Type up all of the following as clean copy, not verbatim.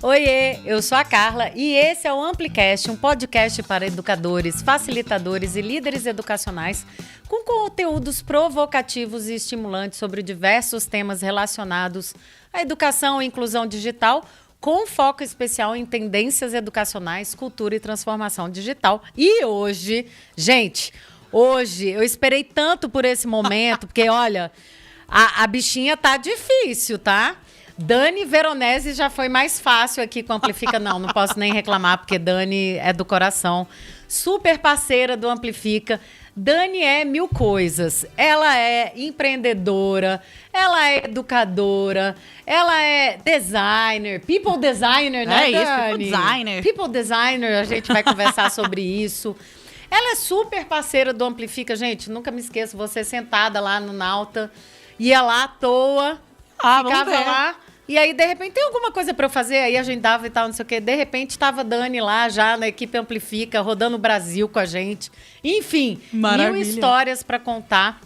Oiê, eu sou a Carla e esse é o Amplicast, um podcast para educadores, facilitadores e líderes educacionais com conteúdos provocativos e estimulantes sobre diversos temas relacionados à educação e inclusão digital, com foco especial em tendências educacionais, cultura e transformação digital. E hoje, gente, eu esperei tanto por esse momento, porque olha, a bichinha tá difícil, tá? Dani Veronese já foi mais fácil aqui com o Amplifica. Não posso nem reclamar, porque Dani é do coração. Super parceira do Amplifica. Dani é mil coisas. Ela é empreendedora, ela é educadora, ela é designer, people designer, né, Dani? Isso, people designer. People designer, a gente vai conversar sobre isso. Ela é super parceira do Amplifica. Gente, nunca me esqueço, você sentada lá no Nauta, ia lá à toa, ficava lá. E aí, de repente, tem alguma coisa para eu fazer? Aí agendava e tal, não sei o quê. De repente, estava a Dani lá já na equipe Amplifica, rodando o Brasil com a gente. Enfim, maravilha. Mil histórias para contar.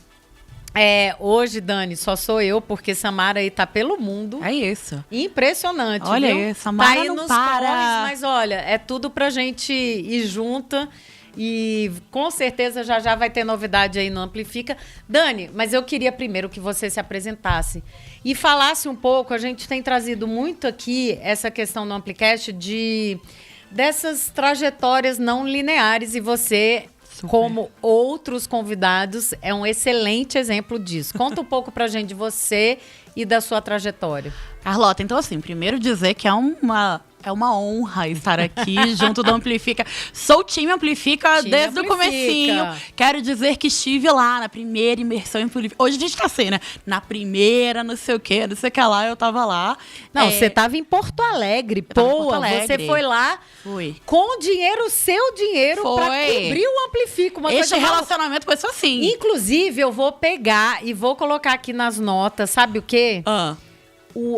Hoje, Dani, só sou eu, porque Samara aí tá pelo mundo. É isso. Impressionante, olha viu? aí, Samara tá aí não nos para. corres, mas olha, é tudo pra gente ir junta. E com certeza já vai ter novidade aí no Amplifica. Dani, mas eu queria primeiro que você se apresentasse e falasse um pouco. A gente tem trazido muito aqui essa questão no Amplicast dessas trajetórias não lineares, e você, super, como outros convidados, é um excelente exemplo disso. Conta um pouco pra gente de você e da sua trajetória. Carlota, então assim, primeiro dizer que é uma honra estar aqui junto do Amplifica. Sou time Amplifica desde o comecinho. Quero dizer que estive lá na primeira imersão em Amplifica. Hoje a gente tá assim, né? Na primeira, não sei o que lá, eu tava lá. Não, você tava em Porto Alegre. Pô, você foi lá com seu dinheiro pra cobrir o Amplifica. Esse relacionamento começou assim. Inclusive, eu vou pegar e vou colocar aqui nas notas, sabe o quê?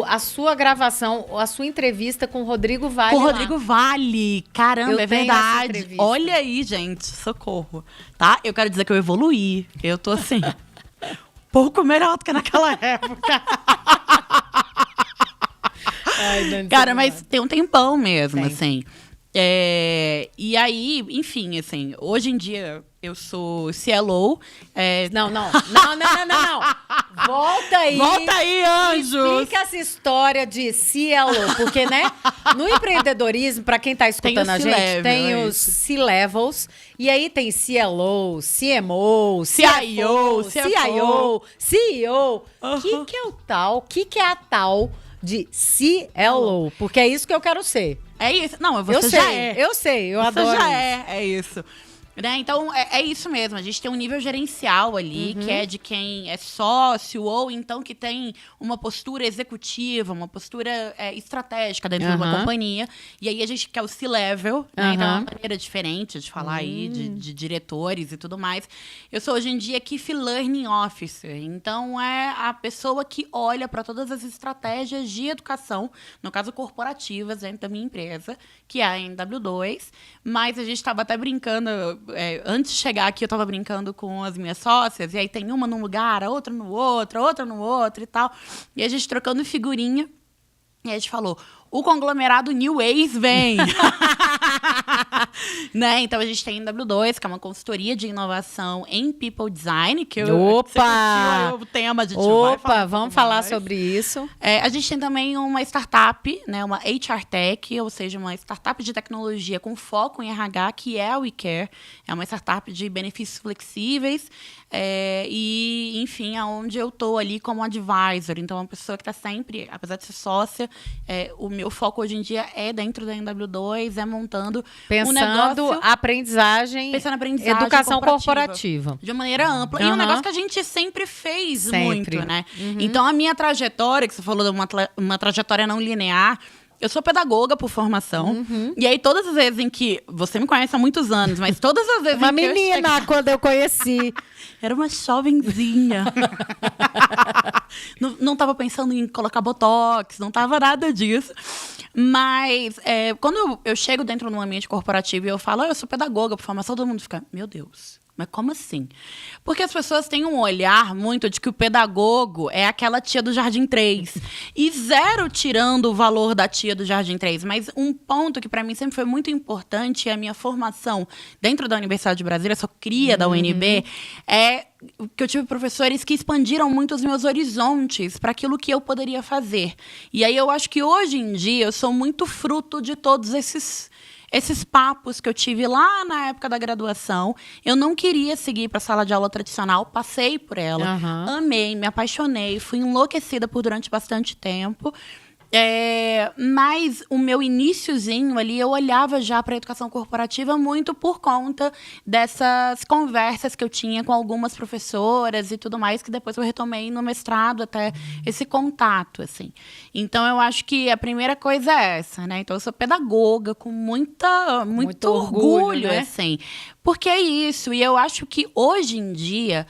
A sua gravação, a sua entrevista com o Rodrigo Vale. Com o Rodrigo Vale. Caramba, é verdade. Olha aí, gente. Socorro. Tá? Eu quero dizer que eu evoluí. Eu tô assim, pouco melhor do que naquela época. Ai, Dani, cara, mas tem um tempão mesmo, assim. E aí, enfim, assim, hoje em dia eu sou CLO. Não. Volta aí, anjos. Explica essa história de CLO, porque, né, no empreendedorismo, para quem tá escutando a gente, tem os C-levels, e aí tem CLO, CMO, CIO, CEO. O que é o tal? O que é a tal de CLO? Porque é isso que eu quero ser. É isso. Não, você já é. Eu sei, eu adoro isso. Você já é isso. Né? Então, é isso mesmo. A gente tem um nível gerencial ali, que é de quem é sócio ou então que tem uma postura executiva, uma postura estratégica dentro de uma companhia. E aí a gente quer o C-level, né? Então é uma maneira diferente de falar aí, de diretores e tudo mais. Eu sou hoje em dia Chief Learning Officer. Então, é a pessoa que olha para todas as estratégias de educação, no caso corporativas, dentro da minha empresa, que é a NW2. Mas a gente estava até brincando... antes de chegar aqui, eu tava brincando com as minhas sócias, e aí tem uma num lugar, a outra no outro, a outra no outro e tal. E a gente trocando figurinha, e a gente falou, o conglomerado New Ways vem. Né? Então, a gente tem a NW2, que é uma consultoria de inovação em People Design, que o tema, a gente vai falar. Vamos falar sobre isso. A gente tem também uma startup, né, uma HR Tech, ou seja, uma startup de tecnologia com foco em RH, que é a WeCare. É uma startup de benefícios flexíveis, e, enfim, aonde eu tô ali como advisor. Então, uma pessoa que está sempre, apesar de ser sócia, o meu foco hoje em dia é dentro da NW2, montando pensando negócio, aprendizagem, educação corporativa. De uma maneira ampla. E um negócio que a gente sempre fez muito, né? Então, a minha trajetória, que você falou de uma trajetória não linear, eu sou pedagoga por formação. E aí, todas as vezes em que... Você me conhece há muitos anos, mas todas as vezes uma menina, quando eu conheci. Era uma jovenzinha. Não tava pensando em colocar botox, não tava nada disso. Mas quando eu chego dentro de um ambiente corporativo e eu falo, eu sou pedagoga por formação, todo mundo fica, meu Deus, Mas como assim? Porque as pessoas têm um olhar muito de que o pedagogo é aquela tia do Jardim 3. E zero tirando o valor da tia do Jardim 3. Mas um ponto que para mim sempre foi muito importante é a minha formação dentro da Universidade de Brasília, sou cria da UNB, é que eu tive professores que expandiram muito os meus horizontes para aquilo que eu poderia fazer. E aí eu acho que hoje em dia eu sou muito fruto de todos esses papos que eu tive lá na época da graduação. Eu não queria seguir para a sala de aula tradicional, passei por ela, amei, me apaixonei, fui enlouquecida por durante bastante tempo. Mas o meu iniciozinho ali, eu olhava já para a educação corporativa muito por conta dessas conversas que eu tinha com algumas professoras e tudo mais, que depois eu retomei no mestrado, até esse contato, assim. Então, eu acho que a primeira coisa é essa, né? Então, eu sou pedagoga com muito orgulho, né? Assim. Porque é isso. E eu acho que, hoje em dia,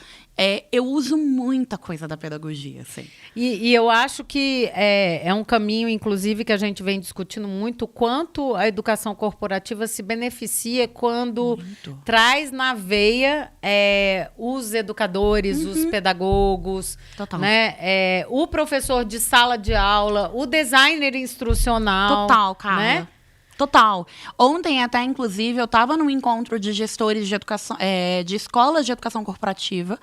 eu uso muita coisa da pedagogia, assim. E eu acho que é um caminho, inclusive, que a gente vem discutindo muito, quanto a educação corporativa se beneficia quando traz na veia os educadores, os pedagogos, né? O professor de sala de aula, o designer instrucional. Total, cara. Né? Total. Ontem, até, inclusive, eu estava num encontro de gestores de educação, de escolas de educação corporativa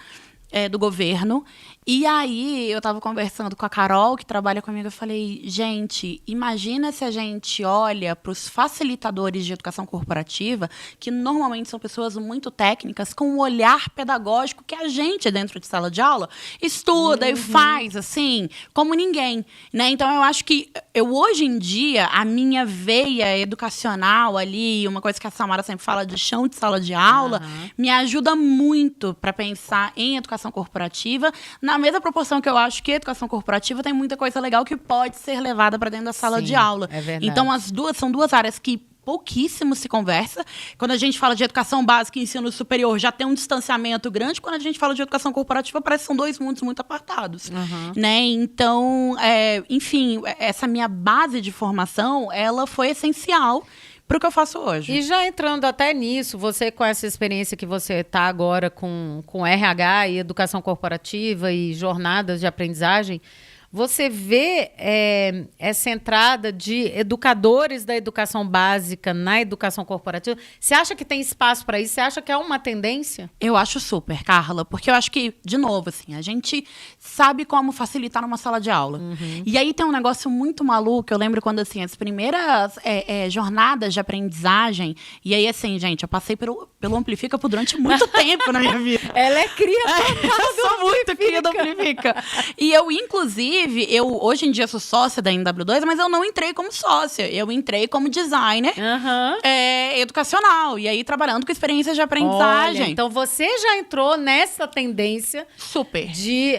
do governo. E aí, eu estava conversando com a Carol, que trabalha comigo, eu falei, gente, imagina se a gente olha para os facilitadores de educação corporativa, que normalmente são pessoas muito técnicas, com um olhar pedagógico que a gente, dentro de sala de aula, estuda e faz, assim, como ninguém, né? Então, eu acho que hoje em dia, a minha veia educacional ali, uma coisa que a Samara sempre fala de chão de sala de aula, me ajuda muito para pensar em educação corporativa, na mesma proporção que eu acho que a educação corporativa tem muita coisa legal que pode ser levada para dentro da sala de aula. É verdade. Então, são duas áreas que pouquíssimo se conversa. Quando a gente fala de educação básica e ensino superior, já tem um distanciamento grande. Quando a gente fala de educação corporativa, parece que são dois mundos muito apartados. Né? Então, enfim, essa minha base de formação, ela foi essencial para o que eu faço hoje. E já entrando até nisso, você com essa experiência que você está agora com RH e educação corporativa e jornadas de aprendizagem, você vê essa entrada de educadores da educação básica na educação corporativa? Você acha que tem espaço para isso? Você acha que é uma tendência? Eu acho super, Carla, porque eu acho que, de novo, assim, a gente sabe como facilitar numa sala de aula. E aí tem um negócio muito maluco, eu lembro quando, assim, as primeiras jornadas de aprendizagem, e aí, assim, gente, eu passei pelo Amplifica durante muito tempo na minha vida. Ela é cria eu sou muito cria do Amplifica. E eu, inclusive, hoje em dia sou sócia da NW2, mas eu não entrei como sócia. Eu entrei como designer educacional. E aí, trabalhando com experiências de aprendizagem. Olha, então, você já entrou nessa tendência super de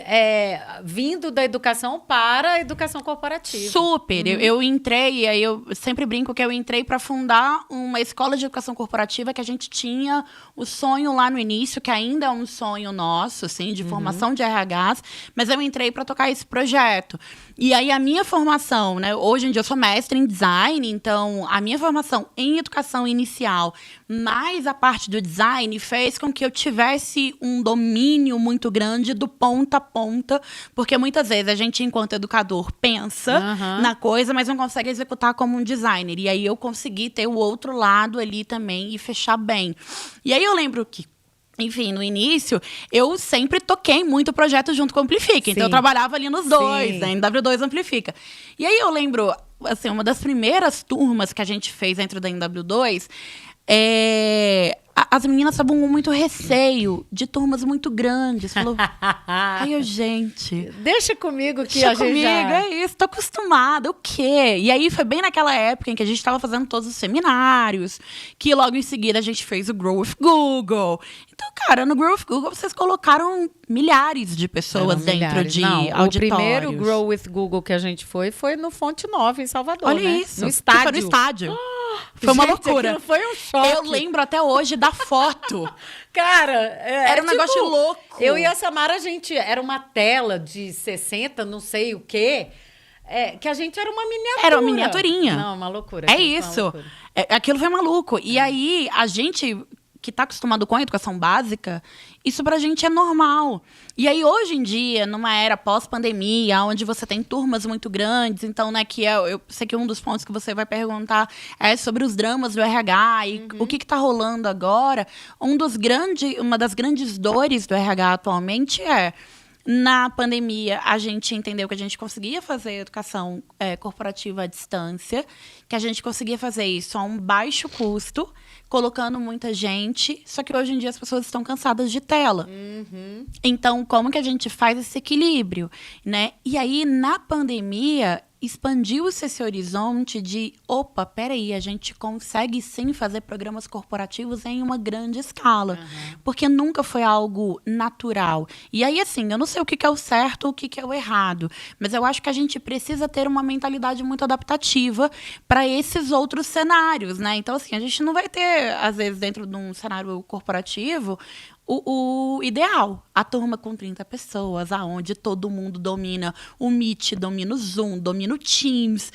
vindo da educação para a educação corporativa. Super. Eu entrei, e aí eu sempre brinco que eu entrei para fundar uma escola de educação corporativa que a gente tinha o sonho lá no início, que ainda é um sonho nosso, assim, de formação de RHs, mas eu entrei para tocar esse projeto. E aí, a minha formação, né? Hoje em dia eu sou mestre em design, então a minha formação em educação inicial, mais a parte do design, fez com que eu tivesse um domínio muito grande do ponta a ponta, porque muitas vezes a gente, enquanto educador, pensa na coisa, mas não consegue executar como um designer. E aí eu consegui ter o outro lado ali também e fechar bem. E aí eu lembro que, enfim, no início, eu sempre toquei muito projeto junto com o Amplifica. Então, eu trabalhava ali nos dois, né? NW2 Amplifica. E aí, eu lembro, assim, uma das primeiras turmas que a gente fez dentro da NW2, as meninas estavam com muito receio de turmas muito grandes. Falou, ai, gente... Deixa comigo que deixa a gente comigo, já... é isso, tô acostumada, o quê? E aí, foi bem naquela época em que a gente estava fazendo todos os seminários, que logo em seguida a gente fez o Grow with Google. Então, cara, no Grow with Google vocês colocaram milhares de pessoas dentro de auditórios. O primeiro Grow with Google que a gente foi no Fonte Nova, em Salvador. Olha né? isso. No estádio. Foi no estádio. Foi uma loucura. Foi um choque. Eu lembro até hoje da foto. Cara, era um negócio louco. Eu e a Samara, a gente era uma tela de 60, não sei o quê, que a gente era uma miniatura. Era uma miniaturinha. Não, uma loucura. É isso. Aquilo foi maluco. E aí, a gente que está acostumado com a educação básica, isso pra gente é normal. E aí, hoje em dia, numa era pós-pandemia, onde você tem turmas muito grandes, então, né, que eu sei que um dos pontos que você vai perguntar é sobre os dramas do RH e o que está rolando agora. Uma das grandes dores do RH atualmente na pandemia, a gente entendeu que a gente conseguia fazer educação corporativa à distância, que a gente conseguia fazer isso a um baixo custo, colocando muita gente, só que hoje em dia as pessoas estão cansadas de tela. Então, como que a gente faz esse equilíbrio, né? E aí, na pandemia, expandiu-se esse horizonte de, peraí, a gente consegue sim fazer programas corporativos em uma grande escala. Porque nunca foi algo natural. E aí, assim, eu não sei o que é o certo, o que é o errado, mas eu acho que a gente precisa ter uma mentalidade muito adaptativa para esses outros cenários, né? Então, assim, a gente não vai ter, às vezes, dentro de um cenário corporativo, o ideal, a turma com 30 pessoas, aonde todo mundo domina o Meet, domina o Zoom, domina o Teams.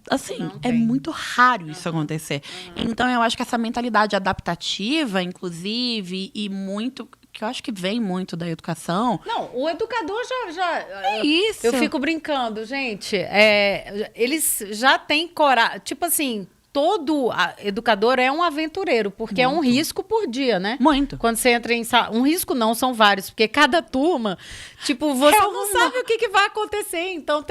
Assim, é muito raro isso acontecer. Então, eu acho que essa mentalidade adaptativa, inclusive, e muito... que eu acho que vem muito da educação. Não, o educador já é isso. Eu fico brincando, gente. Eles já têm coragem. Tipo assim, todo educador é um aventureiro, porque muito. É um risco por dia, né? Muito. Quando você entra em sala. Um risco não, são vários, porque cada turma, tipo, você não sabe o que vai acontecer. Então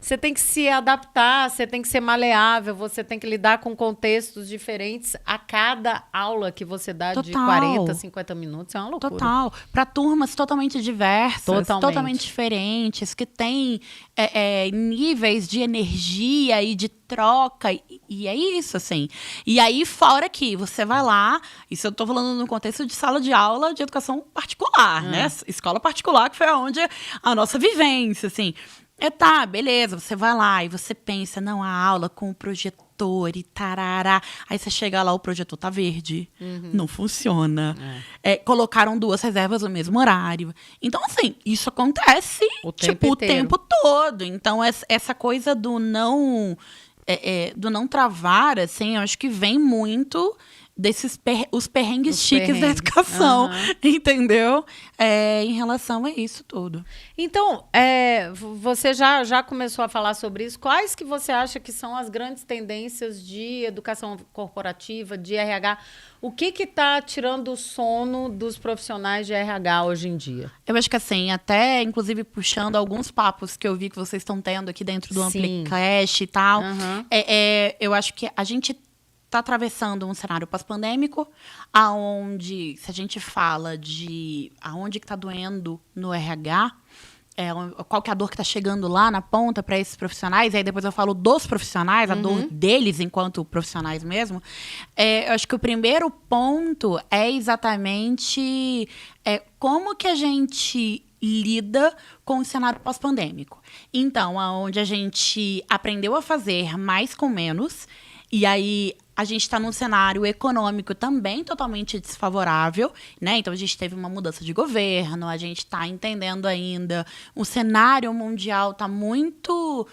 você tem que se adaptar, você tem que ser maleável, você tem que lidar com contextos diferentes a cada aula que você dá. Total. De 40, 50 minutos. É uma loucura. Total. Para turmas totalmente diversas, totalmente diferentes, que têm níveis de energia e de troca, e é isso, assim. E aí, fora que você vai lá, isso eu tô falando no contexto de sala de aula de educação particular, né? Escola particular, que foi onde a nossa vivência, assim. Tá, beleza, você vai lá e você pensa, não, a aula com o projetor e tarará. Aí você chega lá, o projetor tá verde. Não funciona. Colocaram 2 reservas no mesmo horário. Então, assim, isso acontece o tempo todo. Então, essa coisa do não travar, assim, eu acho que vem muito desses os perrengues chiques da educação, entendeu? Em relação a isso tudo. Então, você já começou a falar sobre isso. Quais que você acha que são as grandes tendências de educação corporativa, de RH? O que está tirando o sono dos profissionais de RH hoje em dia? Eu acho que assim, até inclusive puxando alguns papos que eu vi que vocês estão tendo aqui dentro do Amplicast e tal, eu acho que a gente está atravessando um cenário pós-pandêmico, aonde, se a gente fala de aonde que está doendo no RH, qual que é a dor que está chegando lá na ponta para esses profissionais, e aí depois eu falo dos profissionais, a dor deles enquanto profissionais mesmo, eu acho que o primeiro ponto é exatamente como que a gente lida com o cenário pós-pandêmico. Então, aonde a gente aprendeu a fazer mais com menos, e aí a gente está num cenário econômico também totalmente desfavorável, né? Então, a gente teve uma mudança de governo, a gente está entendendo ainda, o cenário mundial está muito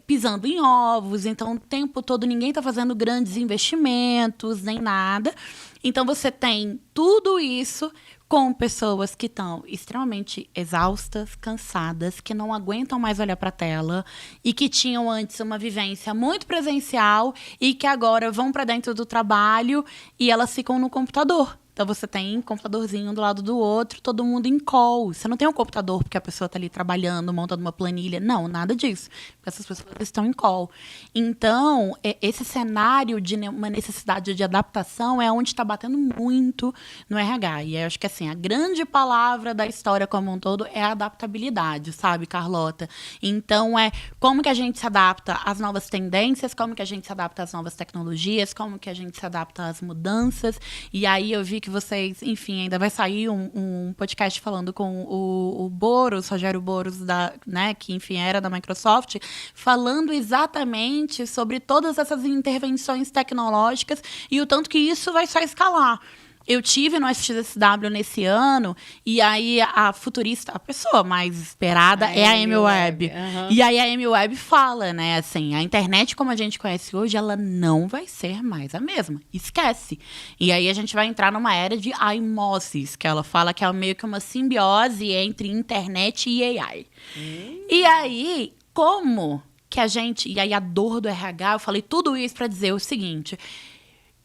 pisando em ovos, então o tempo todo ninguém está fazendo grandes investimentos, nem nada. Então, você tem tudo isso com pessoas que estão extremamente exaustas, cansadas, que não aguentam mais olhar para a tela e que tinham antes uma vivência muito presencial e que agora vão para dentro do trabalho e elas ficam no computador. Então, você tem um computadorzinho um do lado do outro, todo mundo em call. Você não tem um computador porque a pessoa está ali trabalhando, montando uma planilha. Não, nada disso. Porque essas pessoas estão em call. Então, esse cenário de uma necessidade de adaptação é onde está batendo muito no RH. E eu acho que, assim, a grande palavra da história como um todo é a adaptabilidade, sabe, Carlota? Então, como que a gente se adapta às novas tendências, como que a gente se adapta às novas tecnologias, como que a gente se adapta às mudanças. E aí, eu vi que vocês, enfim, ainda vai sair um podcast falando com o Boros, Rogério Boros, né, que, enfim, era da Microsoft, falando exatamente sobre todas essas intervenções tecnológicas e o tanto que isso vai só escalar. Eu tive no SXSW nesse ano, e aí a futurista, a pessoa mais esperada é a Amy Webb. Uhum. E aí a Amy Webb fala, né, assim, a internet como a gente conhece hoje, ela não vai ser mais a mesma. Esquece. E aí a gente vai entrar numa era de osmoses, que ela fala que é meio que uma simbiose entre internet e AI. E aí, como que a gente... E aí a dor do RH, eu falei tudo isso para dizer o seguinte,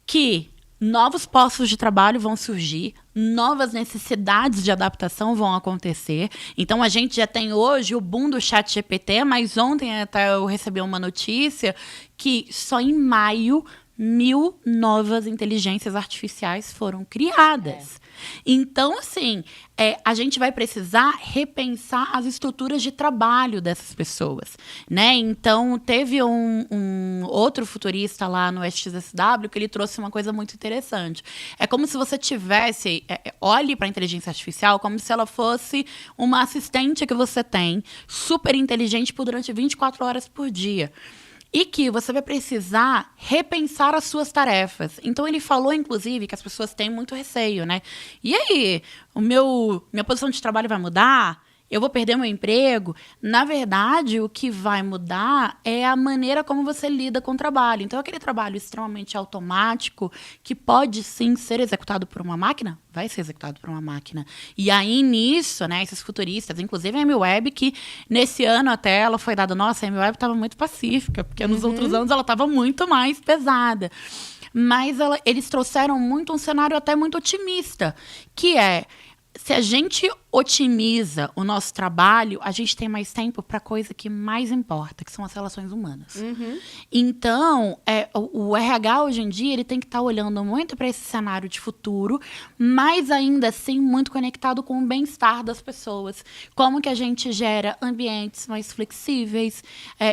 que novos postos de trabalho vão surgir, novas necessidades de adaptação vão acontecer. Então, a gente já tem hoje o boom do ChatGPT, mas ontem até eu recebi uma notícia que só em maio 1.000 novas inteligências artificiais foram criadas. Então, assim, a gente vai precisar repensar as estruturas de trabalho dessas pessoas, né? Então, teve um outro futurista lá no SXSW que ele trouxe uma coisa muito interessante. É como se você tivesse... olhe para a inteligência artificial como se ela fosse uma assistente que você tem, super inteligente durante 24 horas por dia. E que você vai precisar repensar as suas tarefas. Então, ele falou, inclusive, que as pessoas têm muito receio, né? E aí, minha posição de trabalho vai mudar? Eu vou perder meu emprego? Na verdade, o que vai mudar é a maneira como você lida com o trabalho. Então, aquele trabalho extremamente automático, que pode, sim, ser executado por uma máquina, vai ser executado por uma máquina. E aí, nisso, né, esses futuristas, inclusive a Amy Webb, que nesse ano até ela foi dada... Nossa, a Amy Webb estava muito pacífica, porque nos outros anos ela estava muito mais pesada. Mas eles trouxeram muito um cenário até muito otimista, que é... Se a gente otimiza o nosso trabalho, a gente tem mais tempo para a coisa que mais importa, que são as relações humanas. Então, o RH hoje em dia ele tem que estar olhando muito para esse cenário de futuro, mas ainda assim muito conectado com o bem-estar das pessoas. Como que a gente gera ambientes mais flexíveis.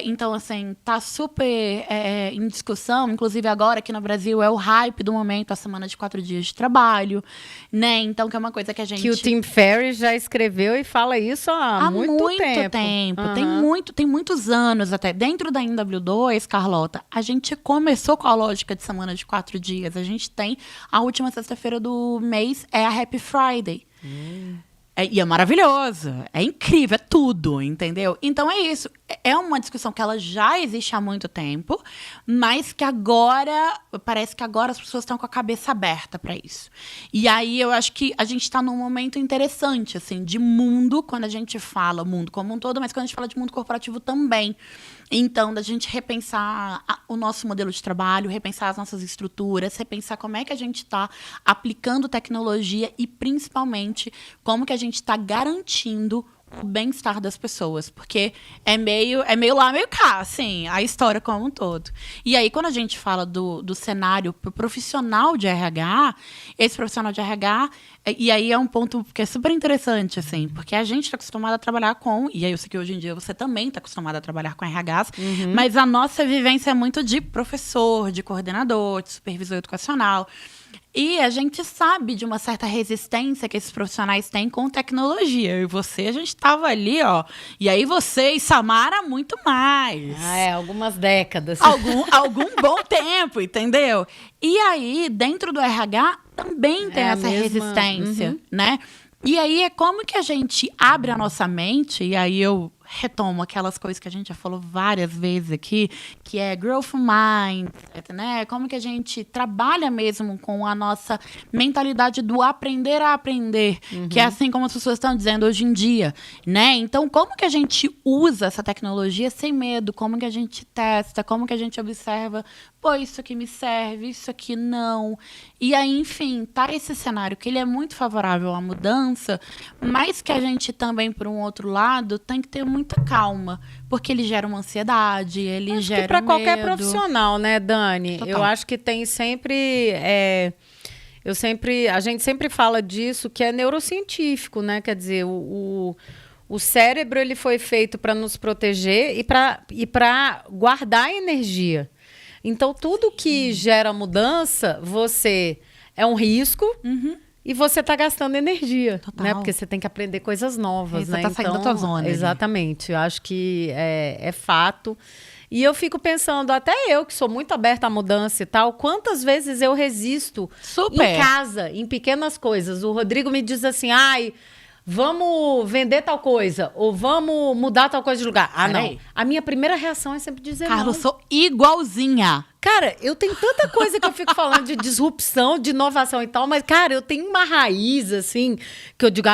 Então, assim, tá super em discussão, inclusive agora aqui no Brasil é o hype do momento, a semana de 4 dias de trabalho, né? Então, que é uma coisa que a gente... Que o Tim Ferriss já escreveu e fala isso há muito tempo. Tem muitos anos até. Dentro da NW2, Carlota, a gente começou com a lógica de semana de 4 dias. A gente tem a última sexta-feira do mês, é a Happy Friday. E é maravilhoso, é incrível, é tudo, entendeu? Então é isso. É uma discussão que ela já existe há muito tempo, mas que agora, parece que agora as pessoas estão com a cabeça aberta para isso. E aí eu acho que a gente está num momento interessante, assim, de mundo, quando a gente fala mundo como um todo, mas quando a gente fala de mundo corporativo também. Então, da gente repensar o nosso modelo de trabalho, repensar as nossas estruturas, repensar como é que a gente está aplicando tecnologia e, principalmente, como que a gente está garantindo o bem-estar das pessoas, porque é meio lá, meio cá, assim, a história como um todo. E aí, quando a gente fala do cenário pro profissional de RH, esse profissional de RH, e aí é um ponto que é super interessante, assim, porque a gente está acostumado a trabalhar com, e aí eu sei que hoje em dia você também está acostumado a trabalhar com RHs, mas a nossa vivência é muito de professor, de coordenador, de supervisor educacional. E a gente sabe de uma certa resistência que esses profissionais têm com tecnologia. Eu e você, a gente estava ali, ó. E aí você e Samara, muito mais. Algumas décadas. Algum bom tempo, entendeu? E aí, dentro do RH, também tem essa resistência, né? E aí, é como que a gente abre a nossa mente, e aí eu retomo aquelas coisas que a gente já falou várias vezes aqui, que é growth mindset, né? Como que a gente trabalha mesmo com a nossa mentalidade do aprender a aprender, que é assim como as pessoas estão dizendo hoje em dia, né? Então, como que a gente usa essa tecnologia sem medo? Como que a gente testa? Como que a gente observa? Pô, isso aqui me serve, isso aqui não. E aí, enfim, tá esse cenário que ele é muito favorável à mudança, mas que a gente também, por um outro lado, tem que ter muita calma, porque ele gera uma ansiedade, ele gera que para medo. qualquer profissional, né, Dani? Total. Eu acho que tem sempre... a gente sempre fala disso, que é neurocientífico, né? Quer dizer, o cérebro ele foi feito para nos proteger e para guardar energia. Então, tudo que gera mudança, você é um risco e você está gastando energia, né? Porque você tem que aprender coisas novas, né? Você está saindo da tua zona. Exatamente. Eu acho que é fato. E eu fico pensando, até eu que sou muito aberta à mudança e tal, quantas vezes eu resisto em casa, em pequenas coisas. O Rodrigo me diz assim, ai, vamos vender tal coisa, ou vamos mudar tal coisa de lugar. Ah, não. A minha primeira reação é sempre dizer não. Carla, eu sou igualzinha. Cara, eu tenho tanta coisa que eu fico falando de disrupção, de inovação e tal, mas, cara, eu tenho uma raiz, assim, que eu digo,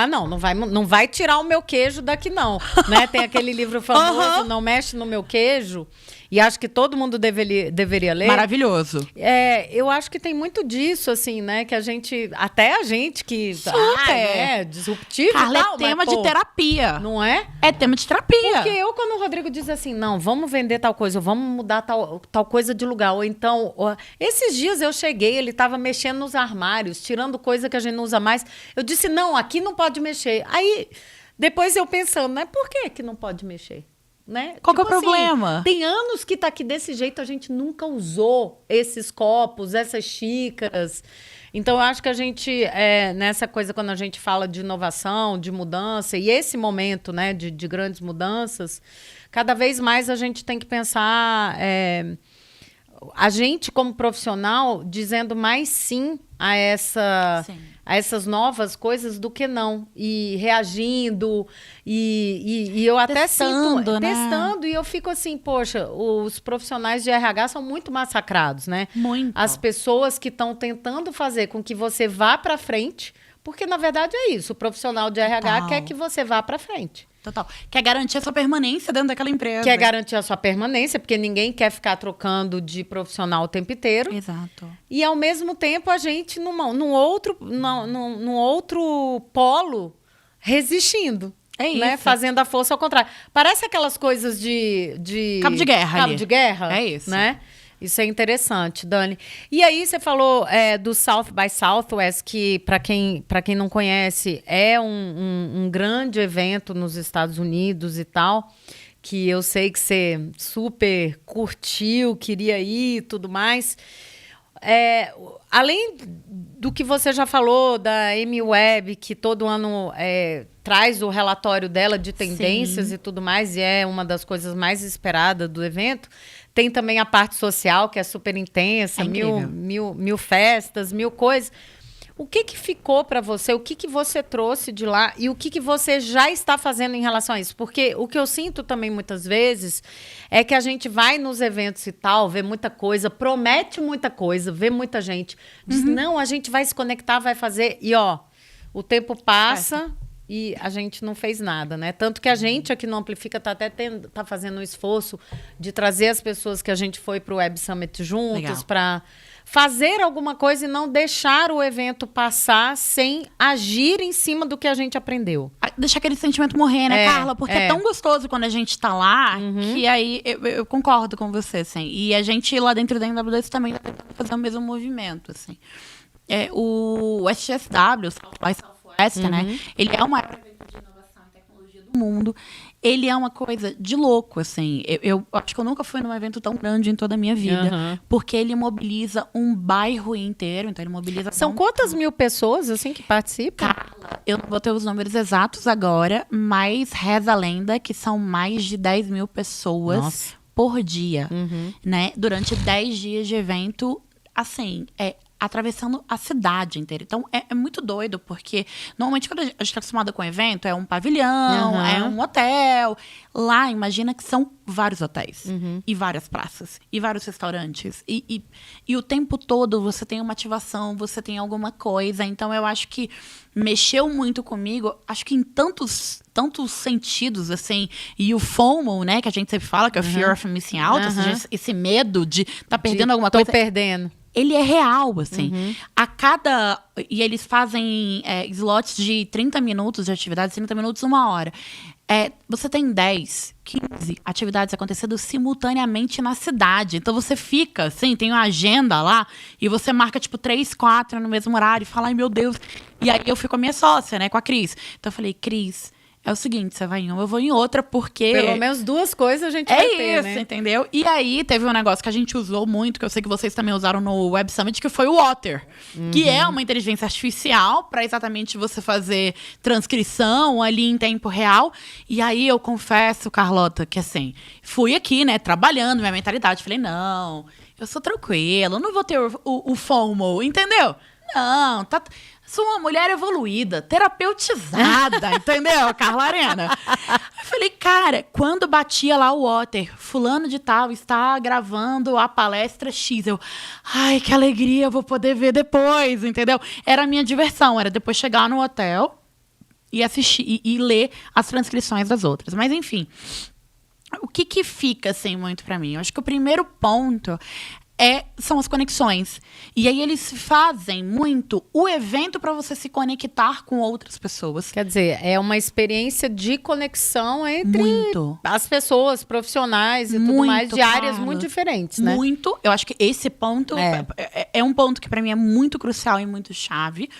não vai tirar o meu queijo daqui, não. Né? Tem aquele livro famoso, Não Mexe no Meu Queijo, e acho que todo mundo deveria ler. Maravilhoso. Eu acho que tem muito disso, assim, né? Que até a gente que... disruptivo Carla, e tal, é tema mas, de terapia. Não é? É tema de terapia. Porque quando o Rodrigo diz assim, não, vamos vender tal coisa, ou vamos mudar tal coisa de lugar, ou então... esses dias eu cheguei, ele estava mexendo nos armários, tirando coisa que a gente não usa mais. Eu disse, não, aqui não pode mexer. Aí, depois eu pensando, né? Por que não pode mexer? Né? Qual que é o problema? Tem anos que tá aqui desse jeito, a gente nunca usou esses copos, essas xícaras. Então, eu acho que a gente, nessa coisa, quando a gente fala de inovação, de mudança, e esse momento, né, de grandes mudanças, cada vez mais a gente tem que pensar... a gente, como profissional, dizendo mais sim a essas novas coisas do que não. E reagindo. E eu até sinto... né? Testando. E eu fico assim, poxa, os profissionais de RH são muito massacrados, né? Muito. As pessoas que estão tentando fazer com que você vá para frente... Porque, na verdade, é isso. O profissional de RH quer que você vá para frente. Total. Quer garantir a sua permanência dentro daquela empresa. Quer garantir a sua permanência, porque ninguém quer ficar trocando de profissional o tempo inteiro. Exato. E, ao mesmo tempo, a gente, num outro polo, resistindo. É isso. Né? Fazendo a força ao contrário. Parece aquelas coisas de... Cabo de guerra. Cabo de guerra. É isso. Né? Isso é interessante, Dani. E aí você falou do South by Southwest, que, para quem não conhece, é um grande evento nos Estados Unidos e tal, que eu sei que você super curtiu, queria ir e tudo mais. Além do que você já falou da Amy Webb, que todo ano traz o relatório dela de tendências Sim. e tudo mais, e é uma das coisas mais esperadas do evento, tem também a parte social, que é super intensa, mil festas, mil coisas. O que ficou para você? O que você trouxe de lá? E o que você já está fazendo em relação a isso? Porque o que eu sinto também muitas vezes é que a gente vai nos eventos e tal, vê muita coisa, promete muita coisa, vê muita gente. Diz, não, a gente vai se conectar, vai fazer. E, o tempo passa e a gente não fez nada, né? Tanto que a gente aqui no Amplifica tá fazendo um esforço de trazer as pessoas que a gente foi para o Web Summit juntos para fazer alguma coisa e não deixar o evento passar sem agir em cima do que a gente aprendeu. Deixar aquele sentimento morrer, né, Carla? Porque é tão gostoso quando a gente tá lá, que aí eu concordo com você, assim. E a gente lá dentro da NWS também tá tentando fazer o mesmo movimento, assim. O SXSW, o South by Southwest, né? Ele é o maior evento de inovação e tecnologia do mundo. Ele é uma coisa de louco, assim. Eu acho que eu nunca fui num evento tão grande em toda a minha vida. Porque ele mobiliza um bairro inteiro. Então, ele mobiliza... São quantas mil pessoas, assim, que participam? Carla, eu não vou ter os números exatos agora, mas reza a lenda que são mais de 10 mil pessoas por dia, né? Durante 10 dias de evento, assim, atravessando a cidade inteira. Então, é muito doido, porque normalmente quando a gente está acostumado com evento, é um pavilhão, é um hotel. Lá, imagina que são vários hotéis, e várias praças, e vários restaurantes. E o tempo todo você tem uma ativação, você tem alguma coisa. Então, eu acho que mexeu muito comigo, acho que em tantos sentidos, assim. E o FOMO, né, que a gente sempre fala, que é o Fear of Missing Out, ou seja, esse medo de estar perdendo alguma coisa. Tô perdendo. Ele é real, assim. E eles fazem slots de 30 minutos de atividade, 30 minutos, 1 hora. Você tem 10, 15 atividades acontecendo simultaneamente na cidade. Então, você fica, assim, tem uma agenda lá, e você marca, 3, 4 no mesmo horário, e fala, ai, meu Deus. E aí, eu fui com a minha sócia, né, com a Cris. Então, eu falei, Cris, é o seguinte, você vai em uma, eu vou em outra, porque... Pelo menos 2 coisas a gente vai ter, É isso, né? entendeu? E aí, teve um negócio que a gente usou muito, que eu sei que vocês também usaram no Web Summit, que foi o Otter. Que é uma inteligência artificial para exatamente você fazer transcrição ali em tempo real. E aí, eu confesso, Carlota, que assim, fui aqui, né, trabalhando minha mentalidade. Falei, não, eu sou tranquila, eu não vou ter o FOMO, entendeu? Não, sou uma mulher evoluída, terapeutizada, entendeu, Carla Arena? Eu falei, cara, quando batia lá o Otter, fulano de tal está gravando a palestra X, ai, que alegria, eu vou poder ver depois, entendeu? Era a minha diversão, era depois chegar no hotel e assistir e ler as transcrições das outras. Mas, enfim, o que fica, assim, muito pra mim? Eu acho que o primeiro ponto são as conexões. E aí eles fazem muito o evento para você se conectar com outras pessoas. Quer dizer, é uma experiência de conexão entre as pessoas, profissionais e tudo mais, de áreas muito diferentes, né? Muito. Eu acho que esse ponto é um ponto que para mim é muito crucial e muito chave.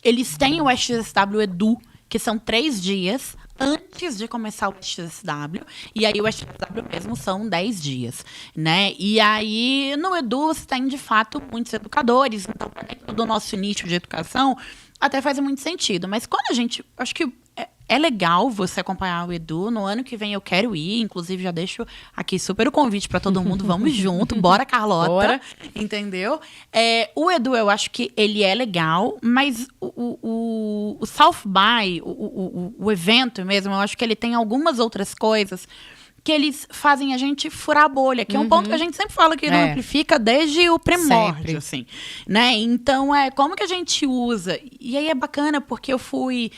Eles têm o XSW Edu, que são 3 dias antes de começar o XSW, e aí o XSW mesmo são 10 dias, né? E aí, no Edu, você tem, de fato, muitos educadores, então, dentro do nosso nicho de educação, até faz muito sentido. Mas quando a gente... Acho que é legal você acompanhar o Edu. No ano que vem eu quero ir, inclusive já deixo aqui super o convite para todo mundo, vamos junto, bora, Carlota, bora. Entendeu? O Edu, eu acho que ele é legal, mas o South by, o evento mesmo, eu acho que ele tem algumas outras coisas que eles fazem a gente furar a bolha, que é um ponto que a gente sempre fala que não amplifica desde o primórdio, assim, né? Então, como que a gente usa? E aí é bacana, porque eu fui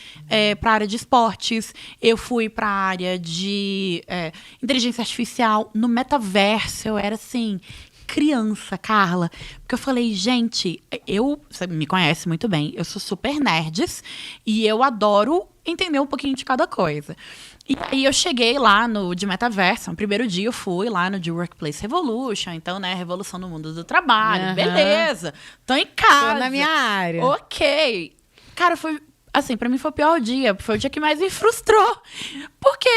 para a área de esportes, eu fui para a área de inteligência artificial, no metaverso, eu era assim... criança, Carla, porque eu falei, gente, você me conhece muito bem, eu sou super nerds e eu adoro entender um pouquinho de cada coisa. E aí eu cheguei lá de metaverso, no primeiro dia eu fui lá no de Workplace Revolution, então, né, revolução no mundo do trabalho, beleza, tô em casa. Tô na minha área. Ok. Cara, foi, assim, pra mim foi o pior dia, foi o dia que mais me frustrou, porque...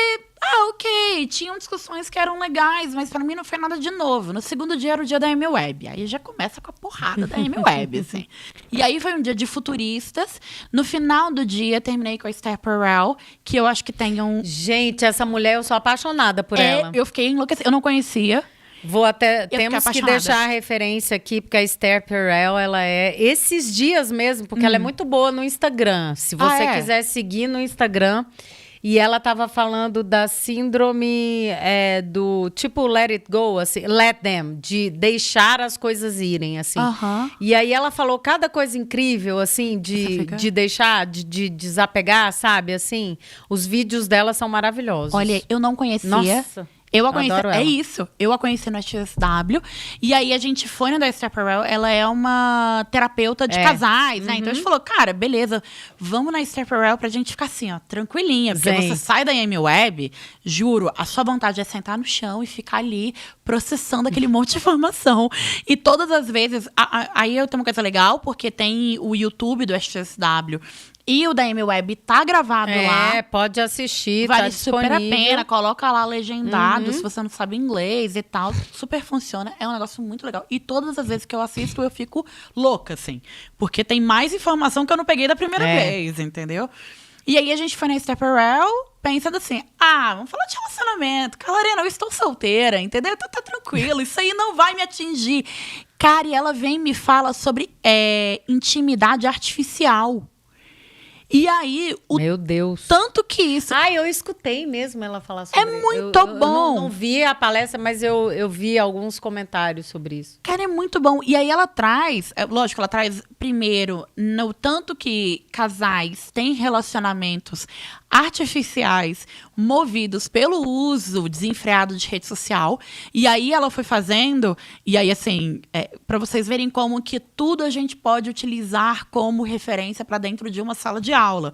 ok, tinham discussões que eram legais, mas pra mim não foi nada de novo. No segundo dia era o dia da MWeb. Aí já começa com a porrada da MWeb, assim. E aí foi um dia de futuristas. No final do dia, terminei com a Esther Perel, que eu acho que tem um... Gente, essa mulher, eu sou apaixonada por ela. Eu fiquei enlouquecida. Eu não conhecia. Temos que deixar a referência aqui, porque a Esther Perel, ela é esses dias mesmo, porque ela é muito boa no Instagram. Se você quiser seguir no Instagram... E ela estava falando da síndrome do tipo let it go, assim, let them, de deixar as coisas irem, assim. E aí ela falou cada coisa incrível, assim, de deixar, de desapegar, sabe, assim. Os vídeos dela são maravilhosos. Olha, eu não conhecia. Nossa. Eu a conheci, eu a conheci no XSW, e aí a gente foi no da Esther Perel, ela é uma terapeuta de casais, né? Então a gente falou, cara, beleza, vamos na Esther Perel pra gente ficar assim, ó, tranquilinha, porque você sai da MWeb, juro, a sua vontade é sentar no chão e ficar ali processando aquele monte de informação. E todas as vezes, aí eu tenho uma coisa legal, porque tem o YouTube do XSW, e o da MWeb tá gravado lá. Pode assistir, vale tá super a pena. Coloca lá legendado, se você não sabe inglês e tal. Super funciona. É um negócio muito legal. E todas as vezes que eu assisto, eu fico louca, assim. Porque tem mais informação que eu não peguei da primeira vez, entendeu? E aí a gente foi na Esther Perel, pensando assim, vamos falar de relacionamento. Carla, eu estou solteira, entendeu? Então tá tranquilo, isso aí não vai me atingir. Cara, e ela vem e me fala sobre intimidade artificial. E aí, meu Deus, tanto que isso... eu escutei mesmo ela falar sobre isso. É muito bom. Eu não vi a palestra, mas eu vi alguns comentários sobre isso. Cara, é muito bom. E aí ela traz... lógico, ela traz primeiro no tanto que casais têm relacionamentos artificiais movidos pelo uso desenfreado de rede social. E aí ela foi fazendo... E aí, assim, para vocês verem como que tudo a gente pode utilizar como referência para dentro de uma sala de aula.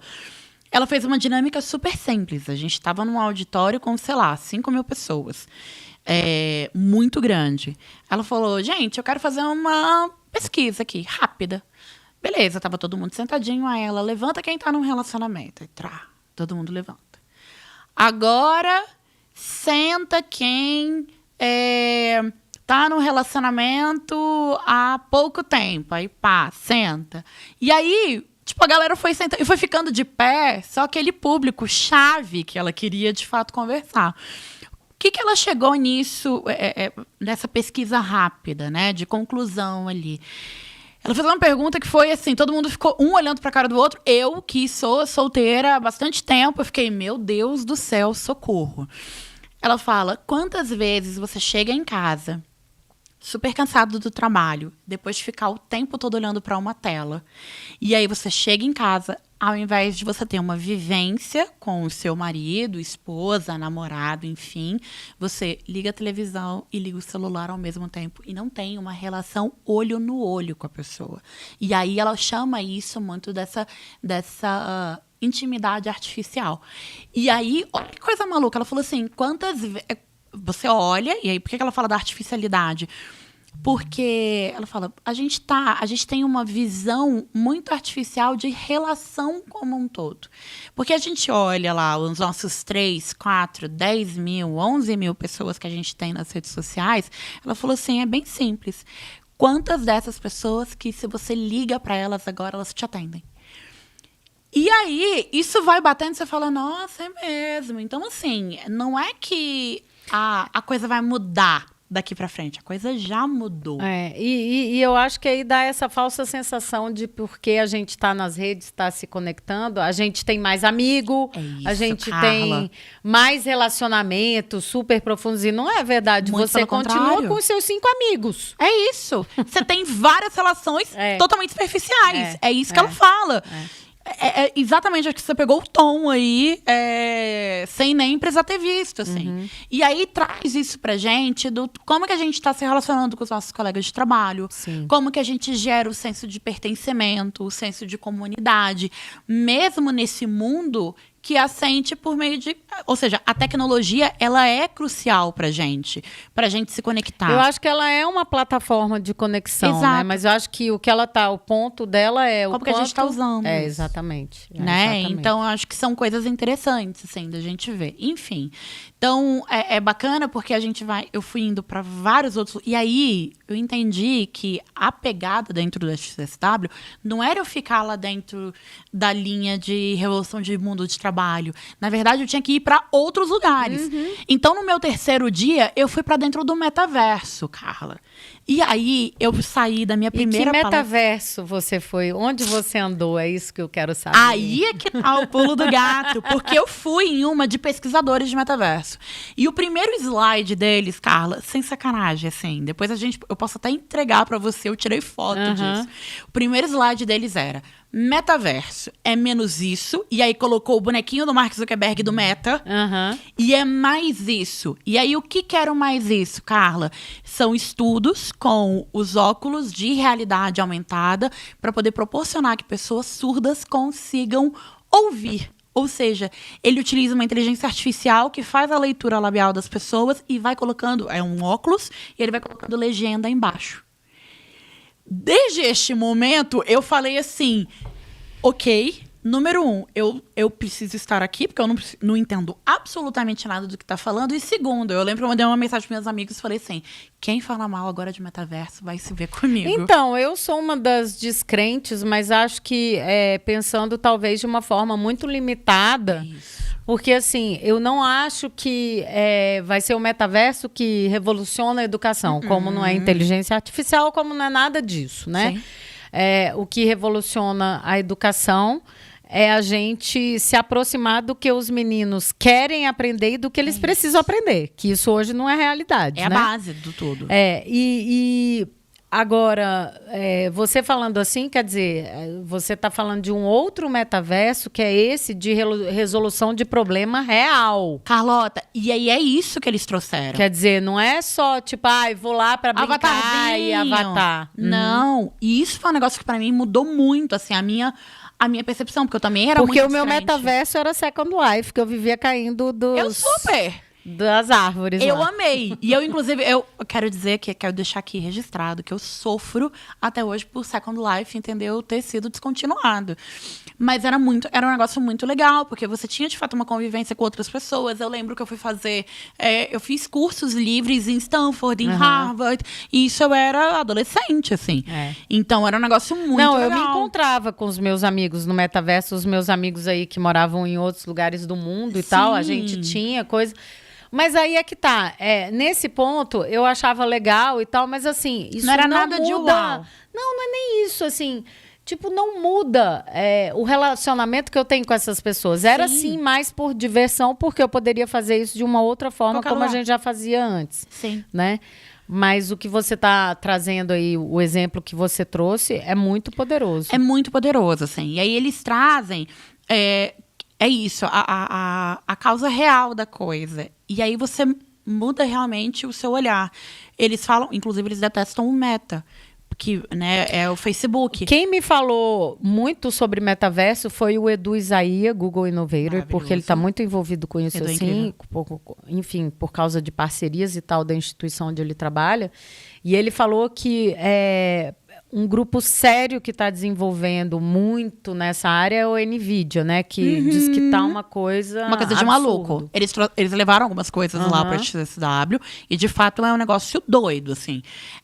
Ela fez uma dinâmica super simples. A gente estava num auditório com, sei lá, 5 mil pessoas. Muito grande. Ela falou, gente, eu quero fazer uma pesquisa aqui, rápida. Beleza, tava todo mundo sentadinho. Aí ela, levanta quem tá num relacionamento. Aí, todo mundo levanta. agora senta quem tá no relacionamento há pouco tempo. Aí, pá, senta. E aí, tipo, a galera foi sentando e foi ficando de pé, só aquele público chave que ela queria, de fato, conversar. O que ela chegou nisso, nessa pesquisa rápida, né, de conclusão ali? Ela fez uma pergunta que foi assim, todo mundo ficou um olhando pra cara do outro. Eu, que sou solteira há bastante tempo, eu fiquei, meu Deus do céu, socorro. Ela fala, quantas vezes você chega em casa, super cansado do trabalho, depois de ficar o tempo todo olhando para uma tela. E aí você chega em casa, ao invés de você ter uma vivência com o seu marido, esposa, namorado, enfim, você liga a televisão e liga o celular ao mesmo tempo e não tem uma relação olho no olho com a pessoa. E aí ela chama isso muito dessa intimidade artificial. E aí, olha que coisa maluca, ela falou assim, quantas vezes... Você olha, e aí por que ela fala da artificialidade? Porque ela fala, a gente tem uma visão muito artificial de relação como um todo. Porque a gente olha lá os nossos 3, 4, 10 mil, 11 mil pessoas que a gente tem nas redes sociais, ela falou assim, é bem simples. Quantas dessas pessoas que se você liga para elas agora, elas te atendem? E aí, isso vai batendo e você fala, nossa, é mesmo. Então, assim, não é que a coisa vai mudar daqui pra frente. A coisa já mudou. E eu acho que aí dá essa falsa sensação de porque a gente está nas redes, está se conectando, a gente tem mais amigo, a gente tem mais relacionamentos super profundos. E não é verdade. Muito você continua contrário. com os seus 5 amigos. É isso. Você tem várias relações totalmente superficiais. É isso que ela fala. É exatamente, acho que você pegou o tom aí, sem nem precisar ter visto, assim. Uhum. E aí traz isso pra gente, do como que a gente tá se relacionando com os nossos colegas de trabalho, Sim. como que a gente gera o senso de pertencimento, o senso de comunidade, mesmo nesse mundo que assente por meio de... Ou seja, a tecnologia, ela é crucial pra gente se conectar. Eu acho que ela é uma plataforma de conexão, Exato. né? Mas eu acho que o que ela tá, o ponto dela é Como o que a quanto... gente tá usando isso. Exatamente. Né? Exatamente. Então, acho que são coisas interessantes, assim, da gente ver. Enfim. Então, é bacana porque eu fui indo para vários outros... E aí, eu entendi que a pegada dentro do XSW não era eu ficar lá dentro da linha de revolução de mundo de trabalho. Na verdade, eu tinha que ir para outros lugares. Uhum. Então, no meu terceiro dia, eu fui para dentro do metaverso, Carla. E aí, eu saí da minha primeira E que palestra... metaverso você foi? Onde você andou? É isso que eu quero saber. Aí é que tá o pulo do gato. Porque eu fui em uma de pesquisadores de metaverso. E o primeiro slide deles, Carla, sem sacanagem, assim, depois eu posso até entregar pra você, eu tirei foto disso. O primeiro slide deles era: metaverso é menos isso. E aí colocou o bonequinho do Mark Zuckerberg do Meta. E é mais isso. E aí o que era mais isso, Carla? São estudos com os óculos de realidade aumentada para poder proporcionar que pessoas surdas consigam ouvir. Ou seja, ele utiliza uma inteligência artificial que faz a leitura labial das pessoas e vai colocando, é um óculos, e ele vai colocando legenda embaixo. Desde este momento, eu falei assim, ok, número 1, eu preciso estar aqui, porque eu não entendo absolutamente nada do que está falando. E segundo, eu lembro que eu mandei uma mensagem para meus amigos e falei assim, quem fala mal agora de metaverso vai se ver comigo. Então, eu sou uma das descrentes, mas acho que pensando talvez de uma forma muito limitada. Porque, assim, eu não acho que vai ser o metaverso que revoluciona a educação, como não é inteligência artificial, como não é nada disso, né? O que revoluciona a educação é a gente se aproximar do que os meninos querem aprender e do que eles precisam aprender, que isso hoje não é realidade, É né? a base do tudo. Agora, você falando assim, quer dizer, você está falando de um outro metaverso, que é esse de resolução de problema real. Carlota, e aí é isso que eles trouxeram. Quer dizer, não é só, tipo, vou lá para brincar e avatar. Não, e isso foi um negócio que para mim mudou muito, assim, a minha percepção, porque eu também era muito Porque o meu descrente. metaverso era Second Life, que eu vivia caindo dos... Eu super! das árvores. Eu lá. amei. E eu, inclusive, eu quero dizer que quero deixar aqui registrado que eu sofro até hoje por Second Life, entendeu? Ter sido descontinuado. Mas era um negócio muito legal, porque você tinha, de fato, uma convivência com outras pessoas. Eu lembro que eu fui fazer... eu fiz cursos livres em Stanford, em Harvard. E isso eu era adolescente, assim. Então, era um negócio muito legal. Eu me encontrava com os meus amigos no metaverso, os meus amigos aí que moravam em outros lugares do mundo e tal. A gente tinha coisa... Mas aí é que tá. Nesse ponto, eu achava legal e tal, mas assim, isso não era não nada muda. de uau. Não é nem isso, assim... Tipo, não muda o relacionamento que eu tenho com essas pessoas. Era, sim, mais por diversão, porque eu poderia fazer isso de uma outra forma, como a gente já fazia antes. Sim. Né? Mas o que você está trazendo aí, o exemplo que você trouxe, é muito poderoso. É muito poderoso, assim. E aí eles trazem... É isso, a causa real da coisa. E aí você muda realmente o seu olhar. Eles falam... Inclusive, eles detestam o meta. Que, né, é o Facebook. Quem me falou muito sobre metaverso foi o Edu Isaia, Google Innovator, porque ele está muito envolvido com isso, assim, enfim, por causa de parcerias e tal da instituição onde ele trabalha. E ele falou que um grupo sério que está desenvolvendo muito nessa área é o NVIDIA, né? Que diz que tá uma coisa de maluco. Eles levaram algumas coisas lá para a XSW e, de fato, é um negócio doido, assim.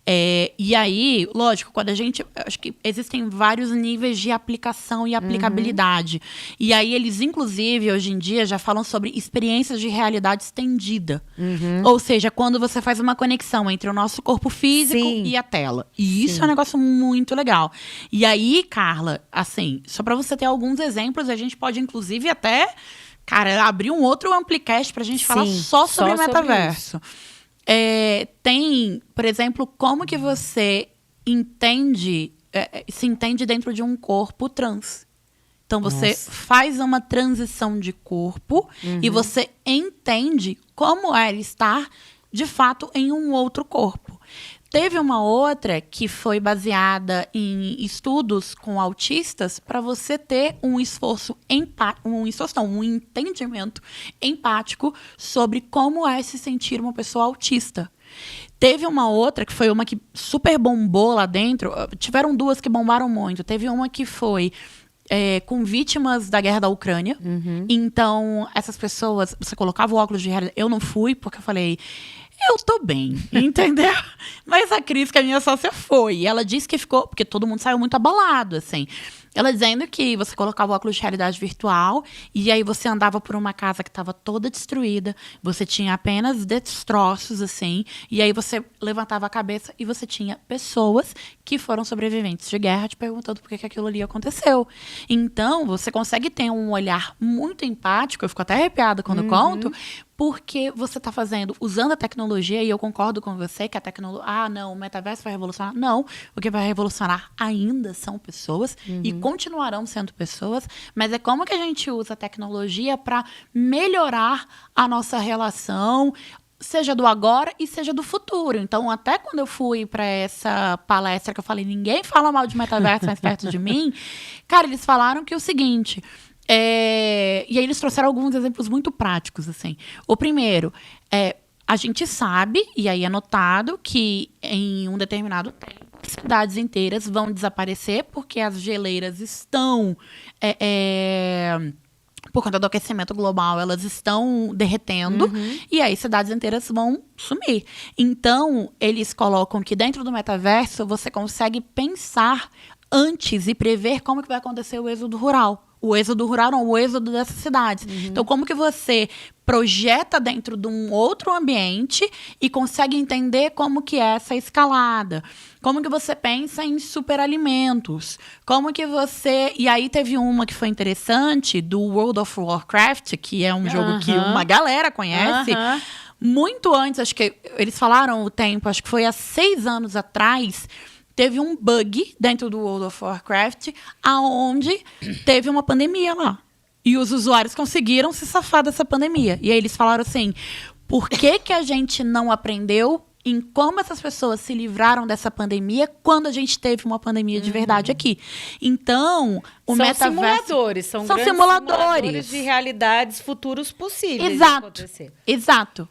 E aí, lógico, quando a gente... Acho que existem vários níveis de aplicação e aplicabilidade. E aí, eles, inclusive, hoje em dia, já falam sobre experiências de realidade estendida. Ou seja, quando você faz uma conexão entre o nosso corpo físico e a tela. E isso é um negócio muito legal. E aí, Carla, assim, só para você ter alguns exemplos, a gente pode, inclusive, até, cara, abrir um outro Amplicast pra gente falar só sobre o metaverso. Tem, por exemplo, como que você se entende dentro de um corpo trans. Então, você faz uma transição de corpo e você entende como é estar, de fato, em um outro corpo. Teve uma outra que foi baseada em estudos com autistas para você ter um entendimento empático sobre como é se sentir uma pessoa autista. Teve uma outra que foi uma que super bombou lá dentro. Tiveram duas que bombaram muito. Teve uma que foi com vítimas da guerra da Ucrânia. Então, essas pessoas... Você colocava o óculos de realidade. Eu não fui, porque eu falei... Eu tô bem, entendeu? Mas a Cris, que é a minha sócia, foi. E ela disse que ficou... Porque todo mundo saiu muito abalado, assim. Ela dizendo que você colocava o óculos de realidade virtual e aí você andava por uma casa que estava toda destruída. Você tinha apenas destroços, assim. E aí você levantava a cabeça e você tinha pessoas que foram sobreviventes de guerra te perguntando por que aquilo ali aconteceu. Então, você consegue ter um olhar muito empático. Eu fico até arrepiada quando conto. Porque você está usando a tecnologia, e eu concordo com você que a tecnologia... não, o metaverso vai revolucionar. Não, o que vai revolucionar ainda são pessoas e continuarão sendo pessoas, mas é como que a gente usa a tecnologia para melhorar a nossa relação, seja do agora e seja do futuro. Então, até quando eu fui para essa palestra que eu falei, ninguém fala mal de metaverso mais perto de mim, cara, eles falaram que é o seguinte... E aí eles trouxeram alguns exemplos muito práticos, assim. O primeiro, a gente sabe, e aí é notado, que em um determinado tempo, cidades inteiras vão desaparecer porque as geleiras estão... por conta do aquecimento global, elas estão derretendo, e aí cidades inteiras vão sumir. Então, eles colocam que dentro do metaverso, você consegue pensar antes e prever como que vai acontecer o êxodo rural. O êxodo rural não, o êxodo dessas cidades. Então, como que você projeta dentro de um outro ambiente e consegue entender como que é essa escalada? Como que você pensa em superalimentos? Como que você... E aí teve uma que foi interessante, do World of Warcraft, que é um jogo que uma galera conhece. Muito antes, acho que eles falaram o tempo, acho que foi há 6 anos atrás... Teve um bug dentro do World of Warcraft, aonde teve uma pandemia lá. E os usuários conseguiram se safar dessa pandemia. E aí eles falaram assim, por que a gente não aprendeu em como essas pessoas se livraram dessa pandemia quando a gente teve uma pandemia de verdade aqui. Então, o metaverso... Simuladores, são grandes simuladores de realidades futuros possíveis de acontecer. Exato.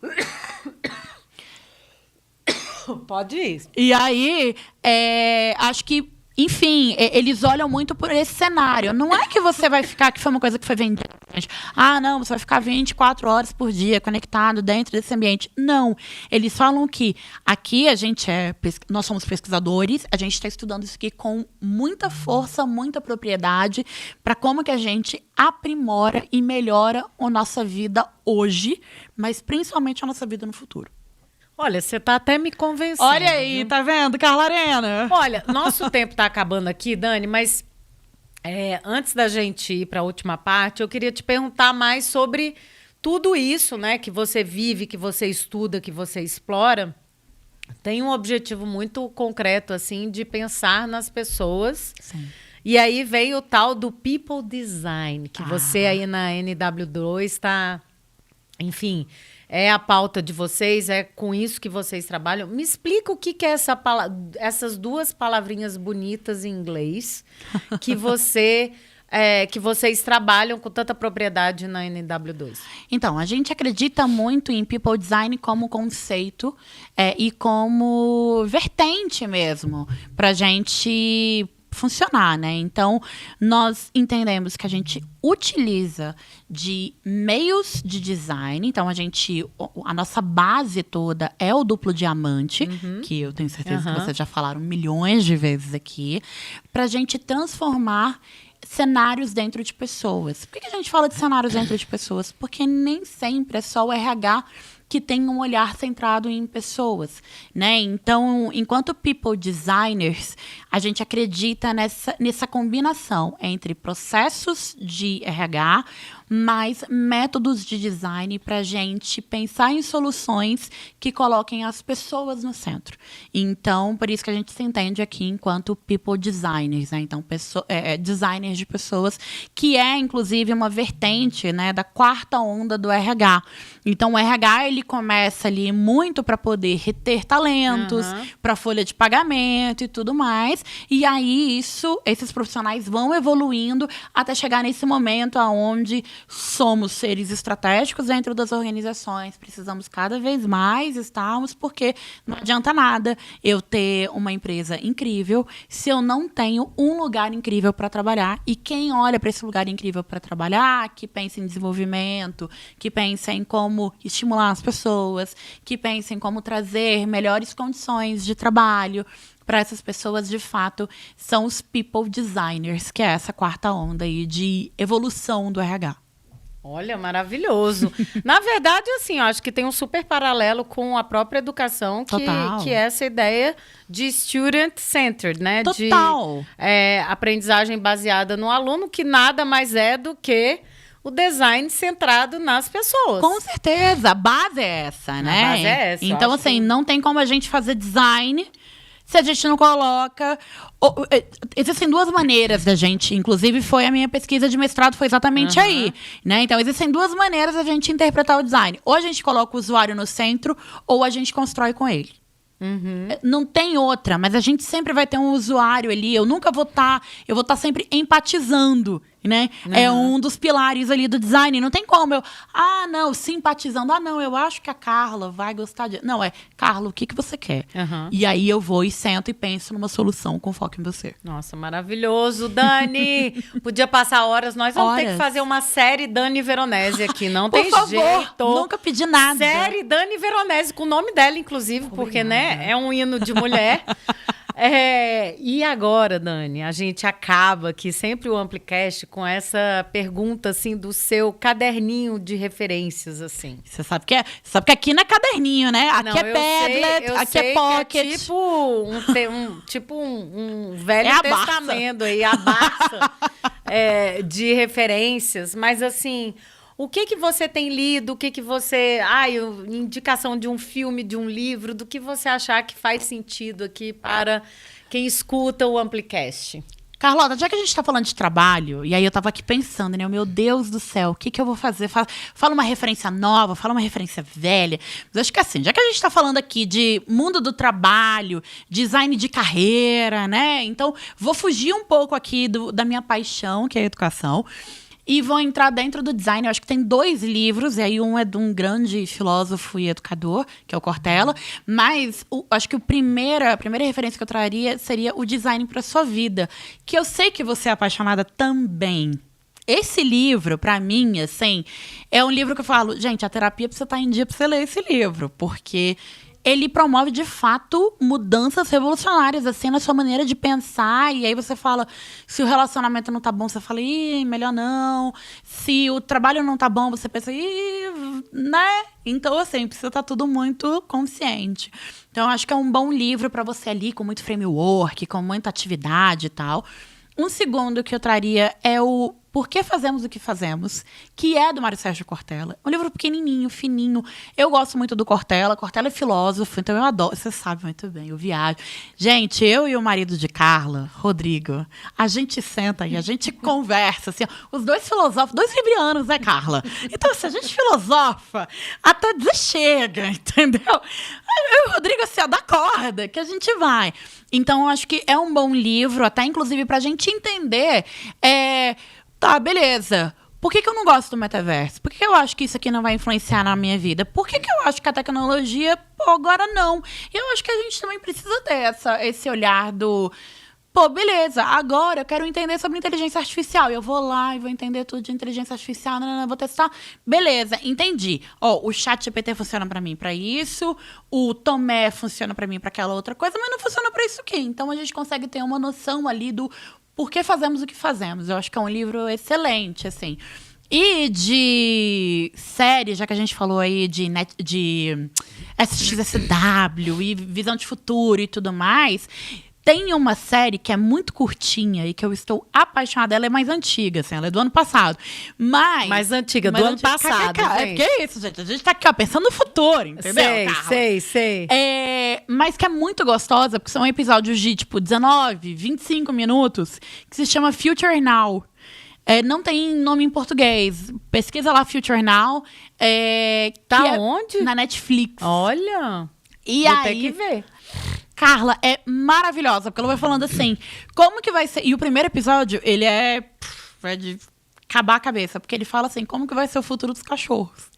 Pode ir. E aí, acho que, enfim, eles olham muito por esse cenário. Não é que você vai ficar, que foi uma coisa que foi vendida. Não, você vai ficar 24 horas por dia conectado dentro desse ambiente. Não. Eles falam que aqui nós somos pesquisadores, a gente está estudando isso aqui com muita força, muita propriedade, para como que a gente aprimora e melhora a nossa vida hoje, mas principalmente a nossa vida no futuro. Olha, você tá até me convencendo. Olha aí, viu? Tá vendo, Carla Arena? Olha, nosso tempo tá acabando aqui, Dani, mas antes da gente ir para a última parte, eu queria te perguntar mais sobre tudo isso, né, que você vive, que você estuda, que você explora. Tem um objetivo muito concreto, assim, de pensar nas pessoas. Sim. E aí veio o tal do People Design, que você aí na NW2 está, enfim... É a pauta de vocês, é com isso que vocês trabalham. Me explica o que é essas duas palavrinhas bonitas em inglês que vocês trabalham com tanta propriedade na NW2. Então, a gente acredita muito em People Design como conceito e como vertente mesmo, para a gente funcionar, né? Então, nós entendemos que a gente utiliza de meios de design. Então, a nossa base toda é o duplo diamante, que eu tenho certeza que vocês já falaram milhões de vezes aqui, para a gente transformar cenários dentro de pessoas. Por que a gente fala de cenários dentro de pessoas? Porque nem sempre é só o RH que tem um olhar centrado em pessoas, né? Então, enquanto people designers, a gente acredita nessa combinação entre processos de RH, mais métodos de design para a gente pensar em soluções que coloquem as pessoas no centro. Então, por isso que a gente se entende aqui enquanto people designers, né? Então, designers de pessoas, que é, inclusive, uma vertente, né, da quarta onda do RH. Então, o RH, ele começa ali muito para poder reter talentos, para folha de pagamento e tudo mais. E aí, esses profissionais vão evoluindo até chegar nesse momento onde somos seres estratégicos dentro das organizações, precisamos cada vez mais estarmos, porque não adianta nada eu ter uma empresa incrível se eu não tenho um lugar incrível para trabalhar. E quem olha para esse lugar incrível para trabalhar, que pensa em desenvolvimento, que pensa em como estimular as pessoas, que pensa em como trazer melhores condições de trabalho para essas pessoas, de fato, são os people designers, que é essa quarta onda aí de evolução do RH. Olha, maravilhoso. Na verdade, assim, eu acho que tem um super paralelo com a própria educação, que é essa ideia de student-centered, né? Total. De aprendizagem baseada no aluno, que nada mais é do que o design centrado nas pessoas. Com certeza, a base é essa, né? A base é essa. Então, assim, não tem como a gente fazer design se a gente não coloca... Existem duas maneiras da gente, inclusive foi a minha pesquisa de mestrado, foi exatamente aí, né? Então, existem duas maneiras da gente interpretar o design. Ou a gente coloca o usuário no centro, ou a gente constrói com ele. Não tem outra, mas a gente sempre vai ter um usuário ali. Eu vou estar sempre empatizando, né? É um dos pilares ali do design. Não tem como simpatizando. Eu acho que a Carla vai gostar de... Não, Carla, o que você quer? E aí eu vou e sento e penso numa solução com foco em você. Nossa, maravilhoso, Dani! Podia passar horas. Nós vamos ter que fazer uma série Dani Veronese aqui. Não tem jeito. Nunca pedi nada. Série Dani Veronese, com o nome dela, inclusive, porque, né, é um hino de mulher. E agora, Dani, a gente acaba aqui sempre o Amplicast com essa pergunta, assim, do seu caderninho de referências, assim. Você sabe que aqui não é caderninho, né? Aqui não, é Padlet, aqui é Pocket. É tipo um Velho Testamento aí, a Barça de referências. Mas, assim... O que você tem lido? O que você... indicação de um filme, de um livro, do que você achar que faz sentido aqui para quem escuta o Amplicast? Carlota, já que a gente tá falando de trabalho, e aí eu tava aqui pensando, né? Meu Deus do céu, o que eu vou fazer? Fala uma referência nova, fala uma referência velha. Mas acho que assim, já que a gente tá falando aqui de mundo do trabalho, design de carreira, né? Então, vou fugir um pouco aqui da minha paixão, que é a educação. E vou entrar dentro do design. Eu acho que tem 2 livros, e aí um é de um grande filósofo e educador, que é o Cortella. Mas acho que a primeira referência que eu traria seria o Design para sua Vida, que eu sei que você é apaixonada também. Esse livro, pra mim, assim, é um livro que eu falo, gente, a terapia precisa estar em dia pra você ler esse livro, porque ele promove, de fato, mudanças revolucionárias, assim, na sua maneira de pensar. E aí você fala, se o relacionamento não tá bom, você fala, melhor não. Se o trabalho não tá bom, você pensa, né? Então, assim, precisa estar tudo muito consciente. Então, eu acho que é um bom livro para você ali, com muito framework, com muita atividade e tal. Um segundo que eu traria é o Por que Fazemos o que Fazemos, que é do Mário Sérgio Cortella. Um livro pequenininho, fininho. Eu gosto muito do Cortella. Cortella é filósofo, então eu adoro. Você sabe muito bem, eu viajo. Gente, eu e o marido de Carla, Rodrigo, a gente senta e a gente conversa, assim, os 2 filósofos, 2 librianos, né, Carla? Então, assim, a gente filosofa até dizer chega, entendeu? Eu e o Rodrigo, assim, da corda, que a gente vai. Então, eu acho que é um bom livro, até inclusive pra gente entender. Tá, beleza. Por que eu não gosto do metaverso? Por que eu acho que isso aqui não vai influenciar na minha vida? Por que eu acho que a tecnologia, agora não? E eu acho que a gente também precisa ter esse olhar do... beleza, agora eu quero entender sobre inteligência artificial. Eu vou lá e vou entender tudo de inteligência artificial, vou testar. Beleza, entendi. O ChatGPT funciona pra mim pra isso, o Tomé funciona pra mim pra aquela outra coisa, mas não funciona pra isso aqui. Então a gente consegue ter uma noção ali do por que fazemos o que fazemos. Eu acho que é um livro excelente, assim. E de série, já que a gente falou aí de SXSW e Visão de Futuro e tudo mais... Tem uma série que é muito curtinha e que eu estou apaixonada. Ela é mais antiga, assim, ela é do ano passado. Mais antiga, do ano passado. Que é isso, gente? A gente tá aqui, ó, pensando no futuro, entendeu? Sei. Mas que é muito gostosa, porque são episódios de, 19, 25 minutos, que se chama Future Now. Não tem nome em português. Pesquisa lá Future Now. Onde? Na Netflix. Olha! Vou ter que ver. Carla, é maravilhosa, porque ela vai falando assim, como que vai ser... E o primeiro episódio, ele é de acabar a cabeça, porque ele fala assim, como que vai ser o futuro dos cachorros.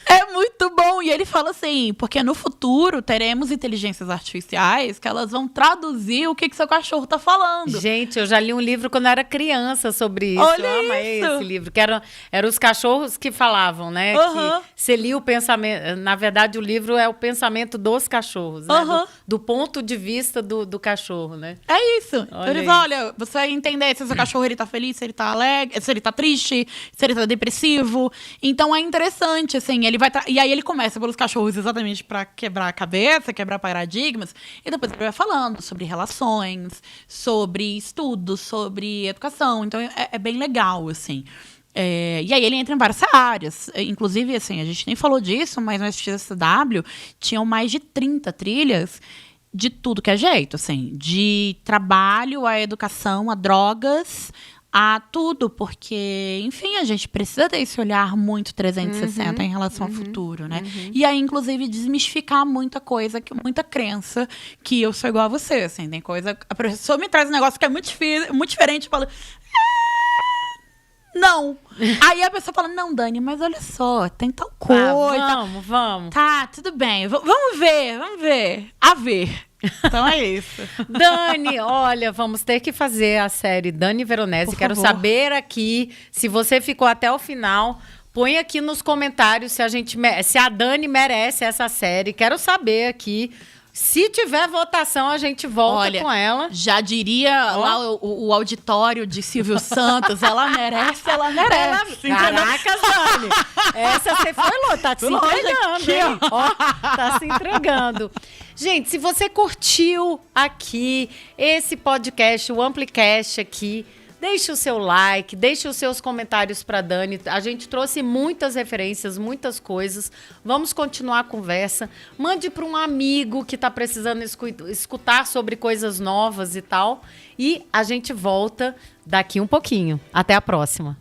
É muito bom. E ele fala assim, porque no futuro teremos inteligências artificiais que elas vão traduzir o que seu cachorro tá falando. Gente, eu já li um livro quando eu era criança sobre isso. Olha, eu amei esse livro, que eram os cachorros que falavam, né? Uhum. Que você lia o pensamento... Na verdade, o livro é o pensamento dos cachorros, né? Uhum. Do ponto de vista do cachorro, né? É isso. Então eles, olha, você vai entender se o seu cachorro ele tá feliz, se ele tá alegre, se ele tá triste, se ele tá depressivo. Então é interessante, assim, ele vai... E aí ele começa pelos cachorros exatamente para quebrar a cabeça, quebrar paradigmas, e depois ele vai falando sobre relações, sobre estudos, sobre educação. Então é bem legal, assim. E aí ele entra em várias áreas. Inclusive, assim, a gente nem falou disso, mas no SXSW tinham mais de 30 trilhas de tudo que é jeito, assim. De trabalho, a educação, a drogas, a tudo, porque, enfim, a gente precisa ter esse olhar muito 360 em relação ao futuro, né? E aí, inclusive, desmistificar muita coisa, muita crença que eu sou igual a você, assim. Tem coisa... A professora me traz um negócio que é muito diferente, fala... Não. Aí a pessoa fala, não, Dani, mas olha só, tem tal coisa. Vamos. Tá, tudo bem. Vamos ver. A ver. Então é isso. Dani, olha, vamos ter que fazer a série Dani Veronese. Quero saber aqui, se você ficou até o final, põe aqui nos comentários se a Dani merece essa série. Quero saber aqui. Se tiver votação, a gente volta com ela. Já diria lá o auditório de Silvio Santos, ela merece. Caraca, Dani, essa você foi louca, tá se entregando, hein? Ó, tá se entregando. Gente, se você curtiu aqui esse podcast, o Amplicast aqui, Deixe o seu like, deixe os seus comentários para Dani. A gente trouxe muitas referências, muitas coisas. Vamos continuar a conversa. Mande para um amigo que está precisando escutar sobre coisas novas e tal. E a gente volta daqui um pouquinho. Até a próxima.